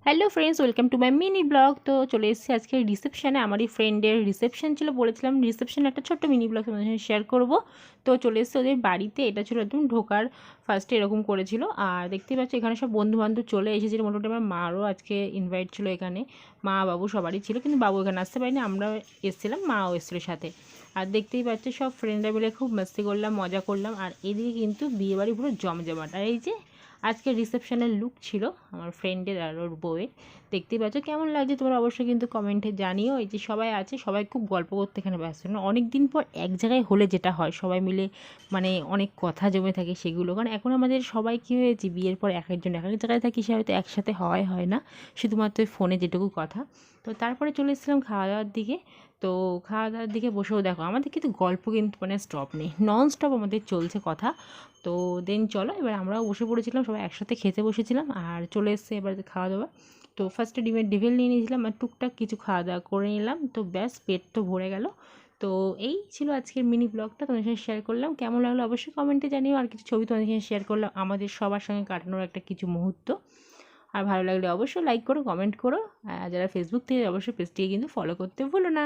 Hello friends, welcome to my mini blog. তো চলে এসেছি আজকে রিসেপশানে। আমারই ফ্রেন্ডের রিসেপশন ছিল, বলেছিলাম রিসেপশানে একটা ছোট্ট মিনি ব্লগ তোমাদের সঙ্গে শেয়ার করব। তো চলে এসেছি ওদের বাড়িতে। এটা ছিল একদম ঢোকার ফার্স্টে এরকম করেছিল। আর দেখতেই পাচ্ছ এখানে সব বন্ধুবান্ধব চলে এসেছিলো। মোটামুটি আমার মারও আজকে ইনভাইট ছিল এখানে। মা বাবু সবারই ছিল, কিন্তু বাবু এখানে আসতে পারিনি, আমরা এসেছিলাম, মাও এসেছিলো সাথে। আর দেখতেই পাচ্ছ সব ফ্রেন্ডরা মিলে খুব মাস্তি করলাম, মজা করলাম। আর এদিকে কিন্তু বিয়েবাড়ি পুরো জমজমাট। আর এই যে আজকে রিসেপশনের লুক ছিল আমার ফ্রেন্ডের আর ওর বউয়ের। দেখতেই পাচ্ছ কেমন লাগছে তোমরা অবশ্যই কিন্তু কমেন্টে জানিও। এই যে সবাই আছে, সবাই খুব গল্প করতে এখানে ব্যস্ত। না, অনেক দিন পর এক জায়গায় হলে যেটা হয় সবাই মিলে মানে অনেক কথা জমে থাকে সেগুলো। কারণ এখন আমাদের সবাই কী হয়েছে, বিয়ের পর এক একজন এক এক জায়গায় থাকি, সে হয়তো একসাথে হয় না, শুধুমাত্র ওই ফোনে যেটুকু কথা। তো তারপরে চলে এসেছিলাম খাওয়া দাওয়ার দিকে। তো খাওয়া দাওয়ার দিকে বসেও দেখো আমাদের কিন্তু গল্প কিন্তু মানে স্টপ নেই, নন স্টপ আমাদের চলছে কথা। তো দেন চলো এবার আমরাও বসে পড়েছিলাম, সবাই একসাথে খেতে বসেছিলাম। আর চলে এসছে এবার খাওয়া দাওয়া। তো ফার্স্টে ডিমের ডেভিল নিয়ে নিয়েছিলাম আর টুকটাক কিছু খাওয়া দাওয়া করে নিলাম। তো ব্যাস পেট তো ভরে গেল। তো এই ছিল আজকের মিনি ব্লগটা, তোমাদের সঙ্গে শেয়ার করলাম। কেমন লাগলো অবশ্যই কমেন্টে জানিও। আর কিছু ছবি তোমাদের সঙ্গে শেয়ার করলাম আমাদের সবার সঙ্গে কাটানোর একটা কিছু মুহূর্ত। আর ভালো লাগলে অবশ্যই লাইক করো, কমেন্ট করো। আর যারা ফেসবুক থেকে অবশ্যই পেজটিকে কিন্তু ফলো করতে ভুলো না।